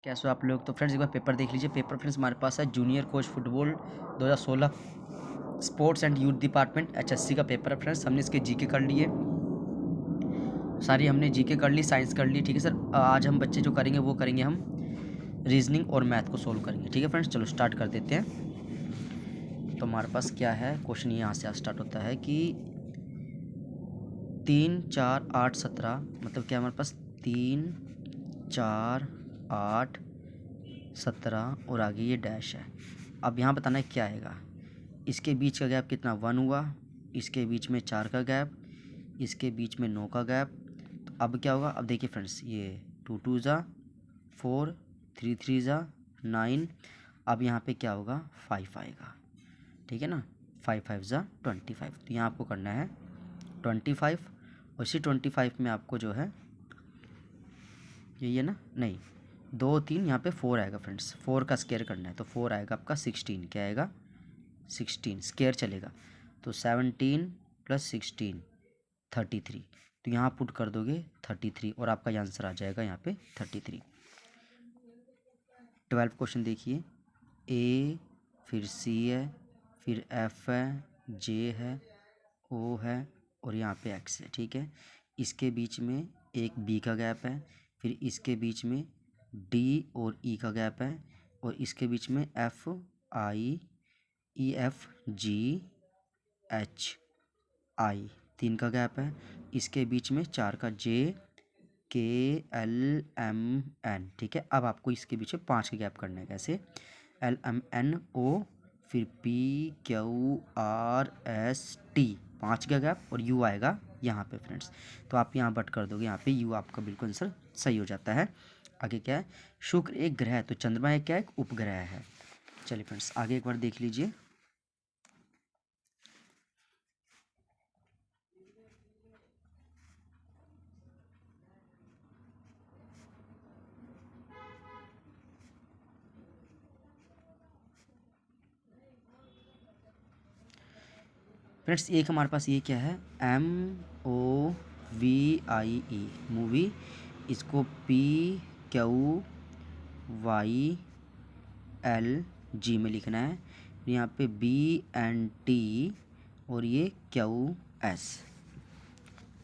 कैसे हो आप लोग। तो फ्रेंड्स एक बार पेपर देख लीजिए। पेपर फ्रेंड्स हमारे पास है junior coach football 2016 sports and youth department HSC का पेपर है फ्रेंड्स। हमने इसके जीके कर लिए, सारी हमने जीके कर ली, साइंस कर ली। ठीक है सर, आज हम बच्चे जो करेंगे वो करेंगे हम रीजनिंग और मैथ को सोल्व करेंगे। ठीक है फ्रेंड्स, चलो स्टार्ट कर देते हैं। तो हमारे पास क्या है क्वेश्चन, यहाँ से स्टार्ट होता है कि 3 4 8 17 मतलब क्या हमारे पास 3 4 8 17 और आगे ये डैश है। अब यहाँ बताना है क्या आएगा। इसके बीच का गैप कितना 1 हुआ, इसके बीच में 4 का गैप, इसके बीच में 9 का गैप। तो अब क्या होगा, अब देखिए फ्रेंड्स, ये 2 2 ज़ा 4, 3 3 ज़ा 9। अब यहाँ पे क्या होगा 5 आएगा। ठीक है ना, 5 5 ज़ा 25। तो यहाँ आपको करना है 25 और इसी 25 में आपको जो है यही है ना, नहीं 2 3 यहाँ पे 4 आएगा फ्रेंड्स। 4 का स्क्वायर करना है तो 4 आएगा आपका 16। क्या आएगा 16 स्क्वायर चलेगा। तो 17 + 16 33। तो यहाँ पुट कर दोगे 33 और आपका आंसर आ जाएगा यहाँ पे 33। 12 क्वेश्चन देखिए। ए फिर सी है, फिर एफ है, जे है, ओ है और यहाँ पे एक्स है। ठीक है, इसके बीच में एक बी का गैप है, फिर इसके बीच में डी और ई का गैप है और इसके बीच में F I E F G H I 3 का गैप है। इसके बीच में 4 का जे के एल एम एन। ठीक है, अब आपको इसके बीच में 5 का गैप करना है। कैसे, एल एम एन ओ फिर P Q R S T 5 का गैप और यू आएगा यहाँ पे फ्रेंड्स। तो आप यहाँ बट कर दोगे, यहाँ पे यू आपका बिल्कुल आंसर सही हो जाता है। आगे क्या है, शुक्र एक ग्रह है तो चंद्रमा एक क्या है, एक उपग्रह है। चलिए फ्रेंड्स आगे एक बार देख लीजिए। फ्रेंड्स एक हमारे पास ये क्या है, MOVIE मूवी, इसको PQYLG में लिखना है। यहाँ पे BNT और ये QS।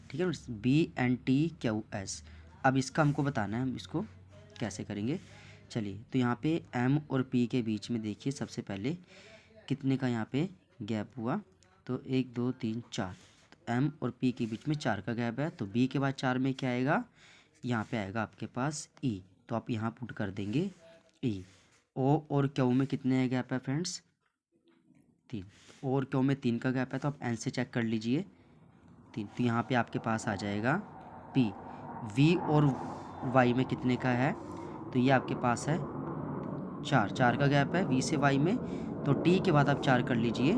ठीक है फ्रेंड्स, BNTQS। अब इसका हमको बताना है हम इसको कैसे करेंगे। चलिए, तो यहाँ पे M और P के बीच में देखिए सबसे पहले कितने का यहाँ पे गैप हुआ। तो 1 2 3 4, तो M और P के बीच में 4 का गैप है। तो B के बाद 4 में क्या आएगा, यहाँ पे आएगा आपके पास E। तो आप यहाँ पुट कर देंगे E। O और Q में कितने गैप है फ्रेंड्स, 3। O और Q में 3 का गैप है तो आप N से चेक कर लीजिए 3। तो यहाँ पे आपके पास आ जाएगा P। V और Y में कितने का है, तो ये आपके पास है 4 का गैप है V से Y में। तो T के बाद आप 4 कर लीजिए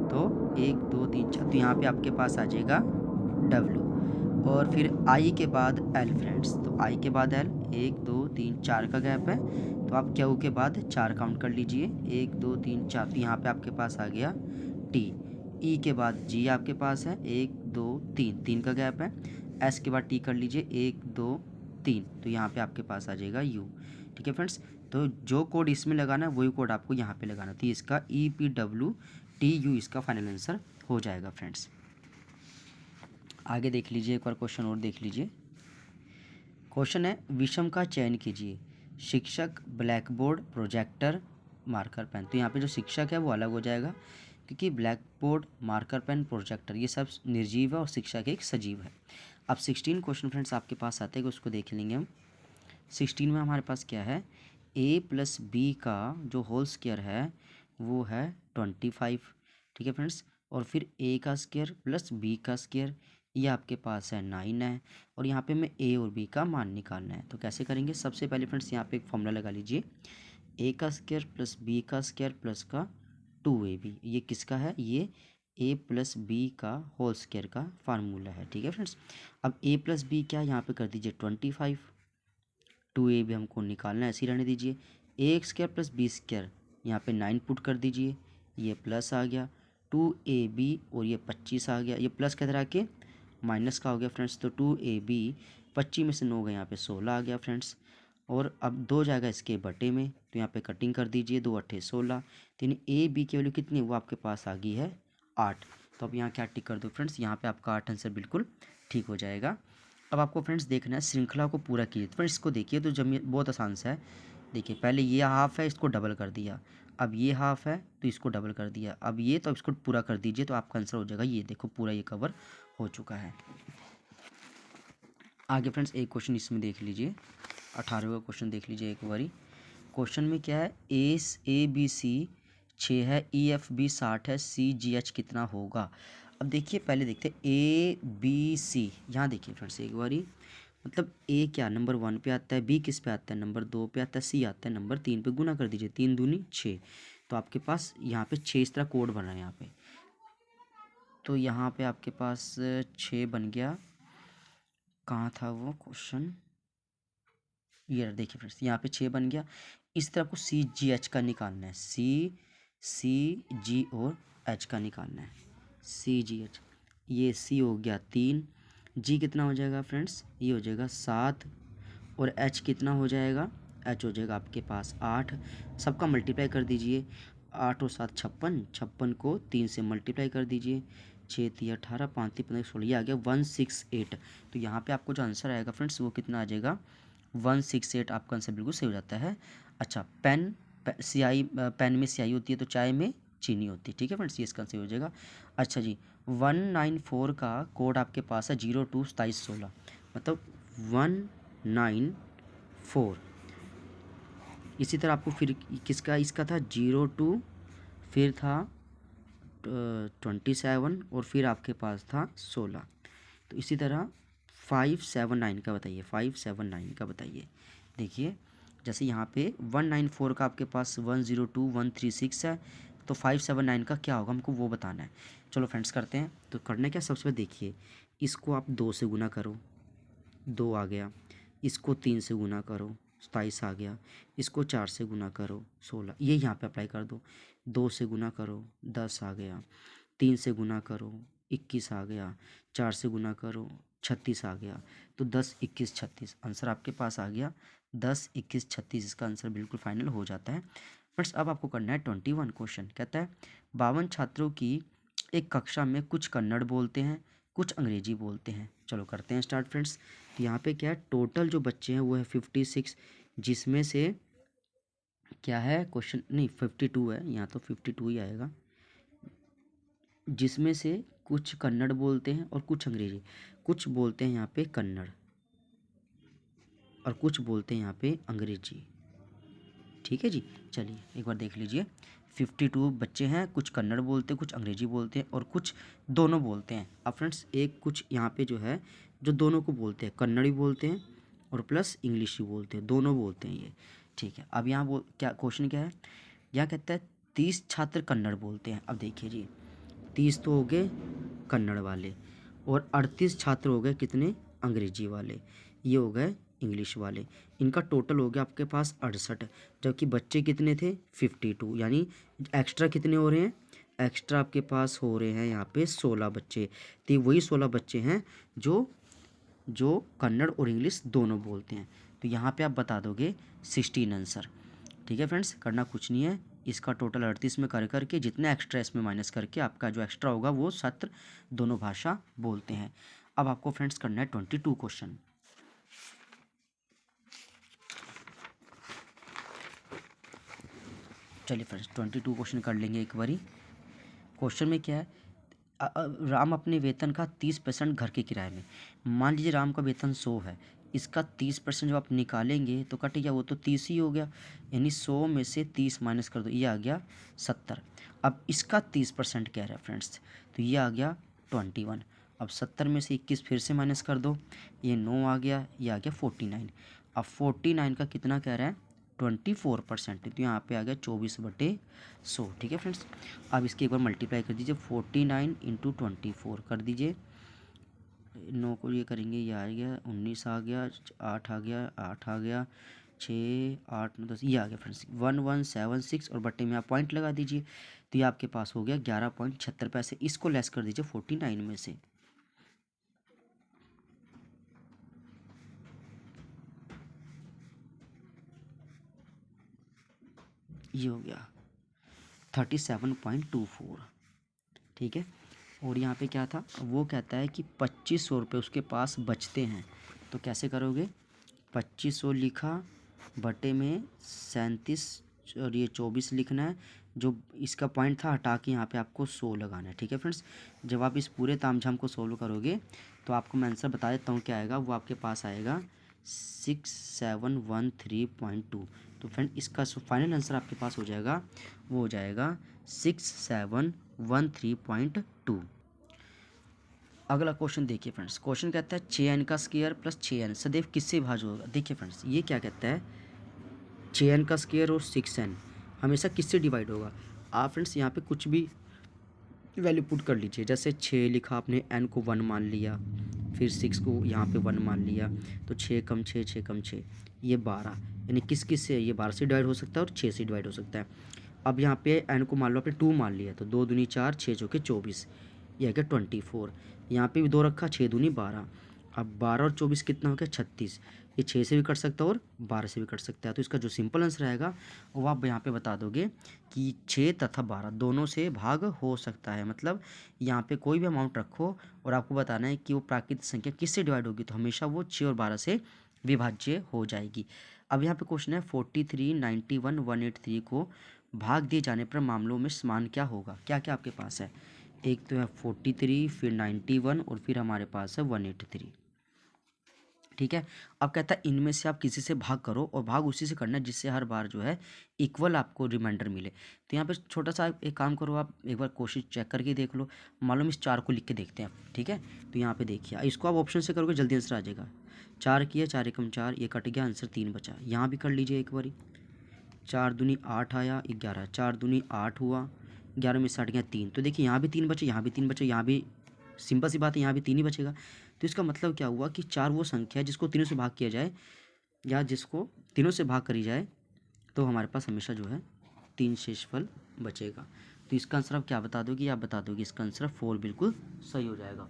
तो 1 2 3 4। तो यहाँ पे आपके पास आ जाएगा W। और फिर I के बाद L फ्रेंड्स। तो I के बाद L 1 2 3 4 का गैप है। तो आप Q के बाद 4 काउंट कर लीजिए 1 2 3 4। तो यहाँ पे आपके पास आ गया T। E के बाद G आपके पास है 1 2 3 का गैप है। S के बाद T कर लीजिए 1 2 3। तो यहाँ पे आपके पास आ जाएगा U। ठीक है फ्रेंड्स, तो जो कोड इसमें लगाना है वही कोड आपको यहाँ पे लगाना। तो इसका EPWTU इसका फाइनल आंसर हो जाएगा फ्रेंड्स। आगे देख लीजिए, एक बार क्वेश्चन और देख लीजिए। क्वेश्चन है विषम का चयन कीजिए, शिक्षक, blackboard, projector, marker pen. तो यहाँ पे जो शिक्षक है वो अलग हो जाएगा क्योंकि blackboard, marker pen, projector ये सब निर्जीव है और शिक्षक एक सजीव है। अब 16 क्वेश्चन फ्रेंड्स आपके पास आते हैं, उसको देख लेंगे हम। 16 में हमारे पास क्या है, A + B का जो होल स्क्वायर है वो है 25। ठीक है फ्रेंड्स, और फिर A का स्क्वायर + B का स्क्वायर ये आपके पास है 9 है। और यहाँ पे हमें A और B का मान निकालना है। तो कैसे करेंगे, सबसे पहले फ्रेंड्स यहाँ पे एक फॉर्मूला लगा लीजिए, A का स्क्वायर + B का स्क्वायर प्लस का 2AB। ये किसका है, ये A + B का होल स्क्वायर का फार्मूला है। ठीक है फ्रेंड्स, अब A + B क्या यहाँ पे कर दीजिए 25, 2AB हमको निकालना है, ऐसे ही रहने दीजिए। A² + B² यहाँ पे 9 पुट कर दीजिए, ये प्लस आ गया 2AB और ये 25 आ गया। ये प्लस किधर आके माइनस का हो गया फ्रेंड्स। तो 2AB 25 में से 9 गए यहाँ पे 16 आ गया फ्रेंड्स। और अब 2 जाएगा इसके बटे में, तो यहाँ पे कटिंग कर दीजिए, 2 अट्ठे 16, तो यानी ए बी की वैल्यू कितनी है वो आपके पास आ गई है 8। तो अब यहाँ क्या टिक कर दो फ्रेंड्स, यहाँ पे आपका 8 आंसर बिल्कुल ठीक हो जाएगा। अब आपको फ्रेंड्स देखना है श्रृंखला को पूरा कीजिए। फ्रेंड्स इसको देखिए तो जब बहुत आसान सा है, देखिए पहले ये हाफ है इसको डबल कर दिया, अब ये हाफ है तो इसको डबल कर दिया, अब ये तो इसको पूरा कर दीजिए तो आपका आंसर हो जाएगा ये देखो पूरा ये कवर हो चुका है। आगे फ्रेंड्स एक क्वेश्चन इसमें देख लीजिए, 18वां क्वेश्चन देख लीजिए एक बारी। क्वेश्चन में क्या है, ए बी सी 6 है, ई एफ बी 60 है, सी जी एच कितना होगा। अब देखिए पहले देखते हैं ए बी सी, यहाँ देखिए फ्रेंड्स एक बारी, मतलब ए क्या नंबर 1 पे आता है, बी किस पे आता है नंबर 2 पे आता है, सी आता है नंबर 3 पे, गुना कर दीजिए 3 दूनी 6। तो आपके पास यहाँ पे 6 इस तरह कोड बन रहा है यहाँ पे, तो यहाँ पे आपके पास 6 बन गया। कहाँ था वो क्वेश्चन, ये देखिए फ्रेंड्स यहाँ पे 6 बन गया। इस तरह को सी जी एच का निकालना है, सी जी और एच का निकालना है, सी जी एच। ये सी हो गया 3, जी कितना हो जाएगा फ्रेंड्स, ये हो जाएगा 7, और एच कितना हो जाएगा, एच हो जाएगा आपके पास 8। सबका मल्टीप्लाई कर दीजिए, 8 और 7 56, 56 को 3 से मल्टीप्लाई कर दीजिए, 6 3 18, 5 3 15 16, ये आ गया 168। तो यहाँ पे आपको जो आंसर आएगा फ्रेंड्स वो कितना आ जाएगा 168, आपका आंसर बिल्कुल सही हो जाता है। अच्छा पेन स्याही, पेन में स्याही होती है तो चाय में चीनी होती है, ठीक है फ्रेंड्स, ये इसका आंसर हो जाएगा। अच्छा जी 194 का कोड आपके पास है 02 27 16, मतलब 194। इसी तरह आपको फिर किसका इसका था 02, फिर था 27 और फिर आपके पास था 16। तो इसी तरह 579 का बताइए, 579 का बताइए। देखिए जैसे यहाँ पे 194 का आपके पास 102 136 है, तो 579 का क्या होगा हमको वो बताना है। चलो फ्रेंड्स करते हैं, तो करना क्या सबसे पहले देखिए इसको आप 2 से गुना करो, 2 आ गया, इसको 3 से गुना करो 27 आ गया, इसको 4 से गुना करो 16, ये यहाँ पे अप्लाई कर दो, 2 से गुना करो 10 आ गया, 3 से गुना करो 21 आ गया, 4 से गुना करो 36 आ गया, तो 10 21 36 आंसर आपके पास आ गया 10 21 36, इसका आंसर बिल्कुल फाइनल हो जाता है। फ्रेंड्स अब आपको करना है 21 क्वेश्चन, कहता है 52 छात्रों की एक कक्षा में कुछ कन्नड़ बोलते हैं कुछ अंग्रेजी बोलते हैं। चलो करते हैं स्टार्ट फ्रेंड्स। तो यहाँ पे क्या है टोटल जो बच्चे हैं वो है 56, जिसमें से क्या है क्वेश्चन नहीं 52 है, यहाँ तो 52 ही आएगा, जिसमें से कुछ कन्नड़ बोलते हैं और कुछ अंग्रेजी, कुछ बोलते हैं यहाँ पे कन्नड़ और कुछ बोलते हैं यहाँ पे अंग्रेजी, ठीक है जी। चलिए एक बार देख लीजिए 52 बच्चे हैं, कुछ कन्नड़ बोलते हैं कुछ अंग्रेजी बोलते हैं और कुछ दोनों बोलते हैं। अब फ्रेंड्स एक कुछ यहाँ पे जो है जो दोनों को बोलते हैं, कन्नड़ी बोलते हैं और प्लस इंग्लिश ही बोलते हैं, दोनों बोलते हैं ये, ठीक है। अब यहाँ क्या क्वेश्चन क्या है, यहाँ कहता है 30 छात्र कन्नड़ बोलते हैं। अब देखिए जी 30 तो हो गए कन्नड़ वाले और 38 छात्र हो गए कितने अंग्रेजी वाले, ये हो गए इंग्लिश वाले, इनका टोटल हो गया आपके पास 68, जबकि बच्चे कितने थे 52, यानी एक्स्ट्रा कितने हो रहे हैं, एक्स्ट्रा आपके पास हो रहे हैं यहाँ पे 16 बच्चे, तो वही 16 बच्चे हैं जो कन्नड़ और इंग्लिश दोनों बोलते हैं। तो यहाँ पे आप बता दोगे 16 आंसर, ठीक है फ्रेंड्स, करना कुछ नहीं है, इसका टोटल 38 में कर करके जितना एक्स्ट्रा इसमें माइनस करके आपका जो एक्स्ट्रा होगा वो छात्र दोनों भाषा बोलते हैं। अब आपको फ्रेंड्स करना है 22 क्वेश्चन। चलिए फ्रेंड्स 22 क्वेश्चन कर लेंगे एक बारी। क्वेश्चन में क्या है, राम अपने वेतन का 30% घर के किराए में, मान लीजिए राम का वेतन 100 है, इसका 30% जब आप निकालेंगे तो कटेगा वो तो 30 ही हो गया, यानी 100 में से 30 माइनस कर दो, ये आ गया 70। अब इसका 30% कह रहा है फ्रेंड्स, तो ये आ गया 21। अब 70 में से 21 फिर से माइनस कर दो, ये 9 आ गया, ये आ गया 49। अब 49 का कितना कह रहा है 24%, तो यहाँ पे आ गया 24/100, ठीक है फ्रेंड्स। अब इसके एक बार मल्टीप्लाई कर दीजिए, 49 × 24 कर दीजिए, 9 को ये करेंगे, ये आ गया 19 आ गया, 8 आ गया, 8 आ गया, 6 8 9 10, ये आ गया फ्रेंड्स 1176, और बट्टे में आप पॉइंट लगा दीजिए, तो ये आपके पास हो गया 11.76 पैसे। इसको लेस कर दीजिए 49 में से, ये हो गया 37.24, ठीक है। और यहाँ पे क्या था, वो कहता है कि 2500 रुपये उसके पास बचते हैं, तो कैसे करोगे, 2500 लिखा बटे में 37 और ये 24 लिखना है, जो इसका पॉइंट था हटा के यहाँ पे आपको 100 लगाना है, ठीक है फ्रेंड्स। जब आप इस पूरे तामझाम को सोल्व करोगे तो आपको मैं आंसर बता देता हूँ क्या आएगा, वो आपके पास आएगा 6713.2। तो फ्रेंड इसका फाइनल आंसर आपके पास हो जाएगा, वो हो जाएगा 6713.2। अगला क्वेश्चन देखिए फ्रेंड्स, क्वेश्चन कहता है 6n का स्क्वायर प्लस 6n सदैव किससे भाज्य होगा। देखिए फ्रेंड्स ये क्या कहता है, 6n का स्क्वायर और 6n हमेशा किससे डिवाइड होगा। आप फ्रेंड्स यहाँ पे कुछ भी वैल्यू पुट कर लीजिए, जैसे 6 लिखा आपने, n को 1 मान लिया, फिर 6 को यहाँ पे 1 मान लिया, तो 6 कम 6 6 कम 6 ये 12, यानी किस किस से, ये 12 से डिवाइड हो सकता है और 6 से डिवाइड हो सकता है। अब यहाँ पे n को मान लो आपने 2 मान लिया, तो 2 दूनी 4 6 चौके 24, ये है क्या 24। यहाँ पे भी 2 रखा, 6 दूनी 12, अब 12 और 24 कितना हो गया 36, ये 6 से भी कट सकता है और 12 से भी कट सकता है। तो इसका जो सिंपल आंसर आएगा वो आप यहाँ पे बता दोगे कि 6 तथा 12 दोनों से भाग हो सकता है। मतलब यहाँ पे कोई भी अमाउंट रखो और आपको बताना है कि वो प्राकृतिक संख्या किससे डिवाइड होगी, तो हमेशा वो 6 और 12 से विभाज्य हो जाएगी। अब यहाँ पे क्वेश्चन है 43, 91, 183 को भाग दिए जाने पर मामलों में समान क्या होगा। क्या क्या आपके पास है, एक तो है 43, फिर 91 और फिर हमारे पास है 183, ठीक है। अब कहता है इनमें से आप किसी से भाग करो और भाग उसी से करना है जिससे हर बार जो है इक्वल आपको रिमाइंडर मिले। तो यहाँ पे छोटा सा एक काम करो, आप एक बार कोशिश चेक करके देख लो, मालूम इस 4 को लिख के देखते हैं, ठीक है। तो यहाँ पे देखिए इसको आप ऑप्शन से करोगे जल्दी आंसर आ जाएगा। 4 किया, 4 एकम 4, ये कट गया, आंसर 3 बचा। यहाँ भी कर लीजिए एक बारी, 4 दूनी 8 आया, 11, 4 दूनी 8 हुआ, 11 में 60 गया 3, तो देखिए यहाँ भी 3 बचे, यहाँ भी 3 बचे, यहाँ भी सिंपल सी बात है यहाँ भी 3 ही बचेगा। तो इसका मतलब क्या हुआ कि 4 वो संख्या है जिसको तीनों से भाग किया जाए या जिसको तीनों से भाग करी जाए, तो हमारे पास हमेशा जो है 3 शेषफल बचेगा। तो इसका आंसर आप क्या बता दोगे, आप बता दोगे इसका आंसर 4 बिल्कुल सही हो जाएगा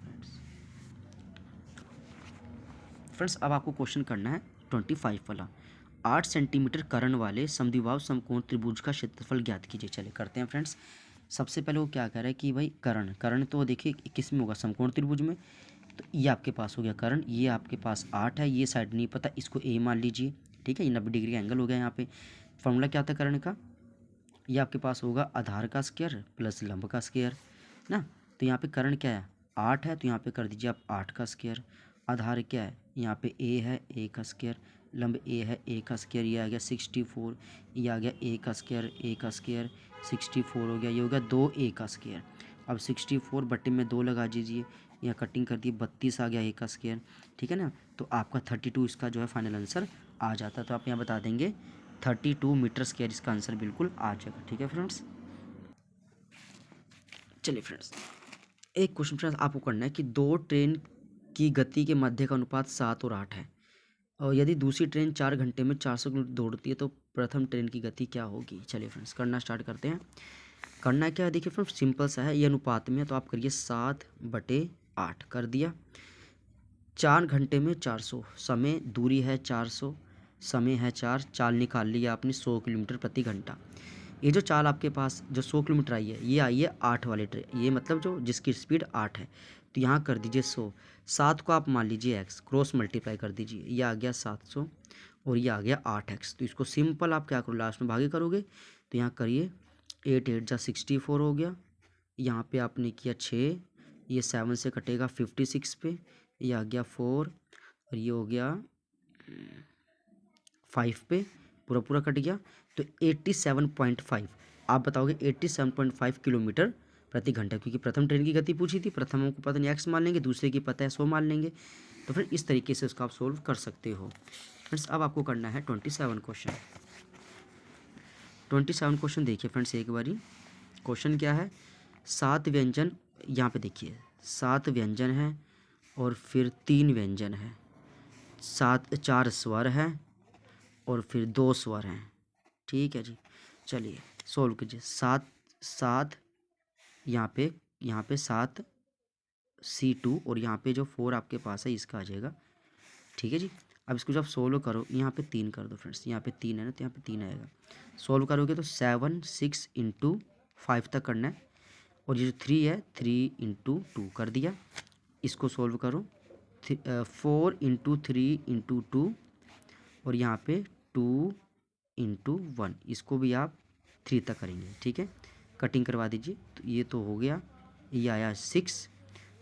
फ्रेंड्स। अब आपको क्वेश्चन करना है 25 वाला, 8 सेंटीमीटर कर्ण वाले समद्विबाहु समकोण त्रिभुज का क्षेत्रफल ज्ञात कीजिए। चलिए करते हैं फ्रेंड्स। सबसे पहले वो क्या कह रहा है कि भाई कर्ण तो देखिए किस में होगा, समकोण त्रिभुज में, तो ये आपके पास हो गया कर्ण, ये आपके पास 8 है, ये साइड नहीं पता, इसको ए मान लीजिए, ठीक है। ये 90 डिग्री का एंगल हो गया। यहाँ पे फॉर्मूला क्या होता है कर्ण का, ये आपके पास होगा आधार का स्क्वायर प्लस लंब का स्क्वायर ना। तो यहाँ पे कर्ण क्या है 8 है, तो यहाँ पे कर दीजिए आप 8 का स्क्वायर। आधार क्या है, यहाँ पे ए है, ए का स्क्वायर, लंब ए है, ए का स्क्वायर, ये आ गया 64, ये आ गया ए का स्क्वायर, ए का स्क्वायर 64 हो गया, ये हो गया 2 ए का स्क्वायर। अब 64 बटे में 2 लगा दीजिए, यहाँ कटिंग कर दी, 32 आ गया ए का स्क्वायर, ठीक है ना। तो आपका 32 इसका जो है फाइनल आंसर आ जाता है। तो आप यहाँ बता देंगे 32 मीटर स्क्वायर इसका आंसर बिल्कुल आ जाएगा, ठीक है फ्रेंड्स। चलिए फ्रेंड्स, एक क्वेश्चन फ्रेंड्स आपको करना है कि 2 ट्रेन की गति के मध्य का अनुपात 7 और 8 है, और यदि दूसरी ट्रेन 4 घंटे में 400 किलोमीटर दौड़ती है तो प्रथम ट्रेन की गति क्या होगी। चलिए फ्रेंड्स करना स्टार्ट करते हैं। करना क्या है, देखिए फ्रेंड्स सिंपल सा है, ये अनुपात में है तो आप करिए 7/8 कर दिया। 4 घंटे में 400, समय दूरी है 400, समय है 4, चाल निकाल लिया आपने 100 किलोमीटर प्रति घंटा। ये जो चाल आपके पास जो 100 किलोमीटर आई है, ये आई है 8 वाले ट्रेन, ये मतलब जो जिसकी स्पीड 8 है, तो यहाँ कर दीजिए 100, 7 को आप मान लीजिए x, क्रॉस मल्टीप्लाई कर दीजिए, ये आ गया 700 और ये आ गया 8x। तो इसको सिंपल आप क्या करो, लास्ट में भागे करोगे, तो यहाँ करिए 8 8 जा 64 हो गया, यहाँ पे आपने किया 6, ये 7 से कटेगा 56 पे, ये आ गया 4 और ये हो गया 5 पे, पूरा पूरा कट गया, तो 87.5 आप बताओगे 87.5 किलोमीटर प्रति घंटा, क्योंकि प्रथम ट्रेन की गति पूछी थी, प्रथम को पता नहीं x मान लेंगे, दूसरे की पता है 100 मान लेंगे। तो फिर इस तरीके से उसका आप सोल्व कर सकते हो फ्रेंड्स। अब आपको करना है 27 क्वेश्चन। 27 क्वेश्चन देखिए फ्रेंड्स एक बारी, क्वेश्चन क्या है, 7 व्यंजन, यहाँ पे देखिए 7 व्यंजन है और फिर 3 व्यंजन है, 4 स्वर है और फिर 2 स्वर हैं, ठीक है जी। चलिए सोल्व कीजिए, 7 यहाँ पे 7 C2 और यहाँ पे जो 4 आपके पास है इसका आ जाएगा, ठीक है जी। अब इसको जब सोल्व करो, यहाँ पे 3 कर दो फ्रेंड्स, यहाँ पे 3 है ना, तो यहाँ पे 3 आएगा। सोल्व करोगे तो 7 6 इंटू 5 तक करना है, और ये जो 3 है 3 इंटू 2 कर दिया। इसको सोल्व करो, 4 इंटू 3 इंटू 2, और यहाँ पे 2 इंटू 1, इसको भी आप 3 तक करेंगे, ठीक है। कटिंग करवा दीजिए, तो ये तो हो गया, ये आया 6,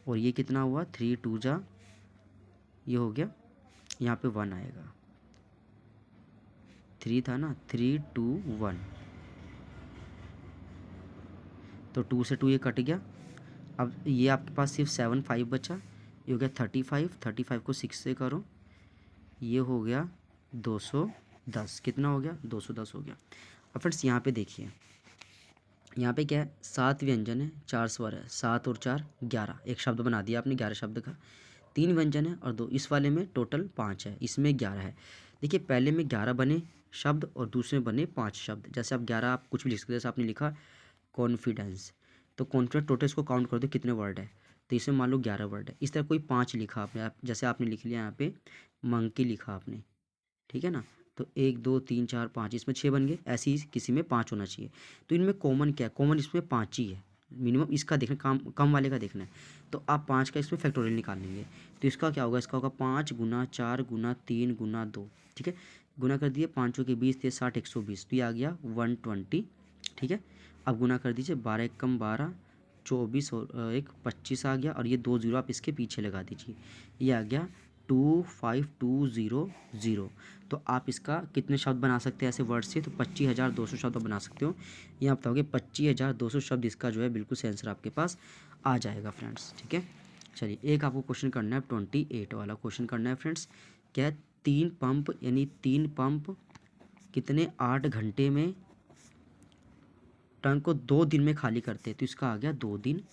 और ये कितना हुआ 3 2 जा, ये हो गया, यहाँ पे 1 आएगा, 3 था ना, 3 2 1, तो 2 से 2 ये कट गया। अब ये आपके पास सिर्फ 7 5 बचा, ये हो गया 35, 35 को 6 से करो, ये हो गया 210, कितना हो गया 210 हो गया। अब फ्रेंड्स यहाँ पे देखिए, यहाँ पे क्या है, 7 व्यंजन है, 4 स्वर है, 7 और 4 11, एक शब्द बना दिया आपने 11 शब्द का। 3 व्यंजन है और 2, इस वाले में टोटल 5 है, इसमें 11 है। देखिए पहले में 11 बने शब्द और दूसरे में बने 5 शब्द। जैसे आप 11 आप कुछ भी लिख सकते, जैसे आपने लिखा कॉन्फिडेंस, तो कॉन्फिडेंस टोटल इसको काउंट कर दो कितने वर्ड है, तो इसमें मान लो 11 वर्ड है। इस तरह कोई 5 लिखा आपने, जैसे आपने लिख लिया यहाँ पे मंकी लिखा आपने, ठीक है ना, तो 1 2 3 4 5, इसमें 6 बन गए। ऐसे ही किसी में 5 होना चाहिए। तो इनमें कॉमन क्या है, कॉमन इसमें 5 ही है मिनिमम, इसका देखना, कम वाले का देखना है। तो आप 5 का इसमें फैक्टोरियल निकाल लेंगे, तो इसका क्या होगा, इसका होगा 5 गुना 4 गुना 3 गुना 2, ठीक है। गुना कर दिए, 5 के 20 थे 60, 120, तो ये आ गया 120, ठीक है। अब गुना कर दीजिए, 12 एक कम 12, 24 और 1 25 आ गया, और ये 2 जीरो आप इसके पीछे लगा दीजिए, ये आ गया 25200। तो आप इसका कितने शब्द बना सकते हैं ऐसे वर्ड से, तो 25,200 शब्द बना सकते हो। ये आप बताओगे 25,200 शब्द, इसका जो है बिल्कुल सही आंसर आपके पास आ जाएगा फ्रेंड्स, ठीक है। चलिए एक आपको क्वेश्चन करना है, 28 वाला क्वेश्चन करना है फ्रेंड्स। क्या है, 3 पंप, यानी 3 पंप कितने 8 घंटे में टैंक को 2 दिन में खाली करते हैं, तो इसका आ गया 2 दिन।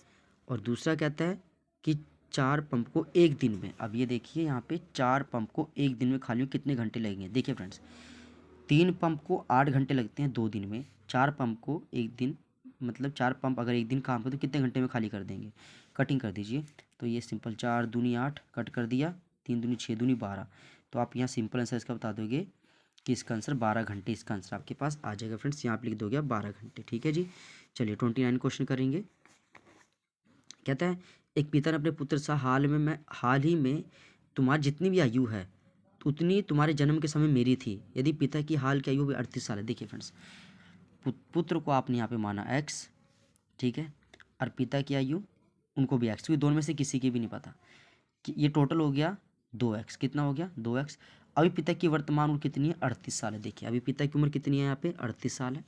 और दूसरा कहता है कि 4 पंप को 1 दिन में, अब ये देखिए यहाँ पे 4 पंप को 1 दिन में खाली में कितने घंटे लगेंगे। देखिए फ्रेंड्स, 3 पंप को 8 घंटे लगते हैं 2 दिन में, 4 पंप को 1 दिन, मतलब 4 पंप अगर 1 दिन काम करे तो कितने घंटे में खाली कर देंगे। कटिंग कर दीजिए, तो ये सिंपल 4 दूनी 8 कट कर दिया, 3 दूनी 6 दूनी 12, तो आप यहाँ सिंपल आंसर इसका बता दोगे कि इसका आंसर 12 घंटे, इसका आंसर आपके पास आ जाएगा फ्रेंड्स। यहाँ आप लिख दोगे 12 घंटे, ठीक है जी। चलिए 29 क्वेश्चन करेंगे। कहता है, एक पिता ने अपने पुत्र से हाल ही में तुम्हारी जितनी भी आयु है उतनी तुम्हारे जन्म के समय मेरी थी, यदि पिता की हाल की आयु भी 38 साल है। देखिए फ्रेंड्स, पुत्र को आपने यहाँ पे माना x, ठीक है, और पिता की आयु उनको भी x, क्योंकि दोनों में से किसी की भी नहीं पता, कि ये टोटल हो गया 2x, कितना हो गया 2x। अभी पिता की वर्तमान उम्र कितनी है, 38 साल है। देखिए अभी पिता की उम्र कितनी है, यहाँ पे 38 साल है।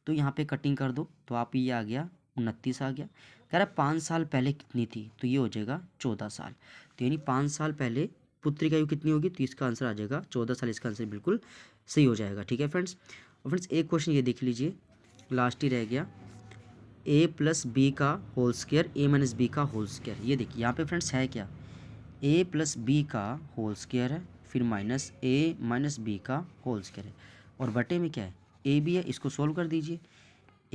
तो यहाँ पे कटिंग कर दो, तो आप ये आ गया 29 आ गया। कह रहा है 5 साल पहले कितनी थी, तो ये हो जाएगा 14 साल। तो यानी 5 साल पहले पुत्री की आयु कितनी होगी, तो इसका आंसर आ जाएगा 14 साल, इसका आंसर बिल्कुल सही हो जाएगा, ठीक है फ्रेंड्स। और फ्रेंड्स एक क्वेश्चन ये देख लीजिए, लास्ट ही रह गया, a प्लस बी का whole square a minus B का होल स्क्वायर। ये देखिए यहाँ पे फ्रेंड्स है क्या, a प्लस बी का होल स्क्वायर है, फिर माइनस a माइनस बी का होल स्क्वायर है, और बटे में क्या है a b है। इसको सोल्व कर दीजिए,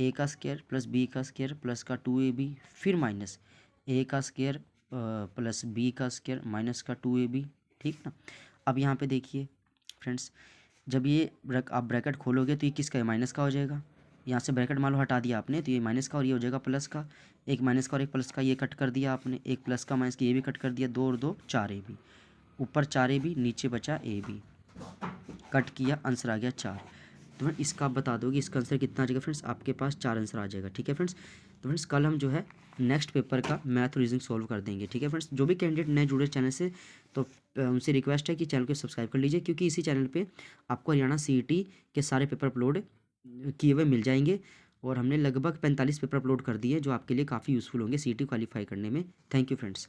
a का स्क्वायर प्लस b का स्क्वायर प्लस का 2ab, फिर माइनस a का स्क्वायर प्लस b का स्क्वायर माइनस का 2ab, ठीक ना। अब यहाँ पे देखिए फ्रेंड्स, जब ये आप ब्रैकेट खोलोगे तो ये किसका है, माइनस का हो जाएगा। यहाँ से ब्रैकेट मान लो हटा दिया आपने, तो ये माइनस का और ये हो जाएगा प्लस का। एक माइनस का और एक प्लस का, ये कट कर दिया आपने, एक प्लस का माइनस का ये भी कट कर दिया, 2 और 2 4ab, ऊपर 4ab नीचे बचा ab, कट किया, आंसर आ गया 4। तो फ्रेंड्स इसका आप बता दोगे इसका आंसर कितना आ जाएगा फ्रेंड्स, आपके पास 4 आंसर आ जाएगा, ठीक है फ्रेंड्स। तो फ्रेंड्स कल हम जो है नेक्स्ट पेपर का मैथ और रीजनिंग सॉल्व कर देंगे, ठीक है फ्रेंड्स। जो भी कैंडिडेट नए जुड़े चैनल से, तो उनसे रिक्वेस्ट है कि चैनल को सब्सक्राइब कर लीजिए, क्योंकि इसी चैनल पे आपको हरियाणा CET के सारे पेपर अपलोड किए हुए मिल जाएंगे, और हमने लगभग 45 पेपर अपलोड कर दिए जो आपके लिए काफ़ी यूज़फुल होंगे CET क्वालिफाई करने में। Thank you friends.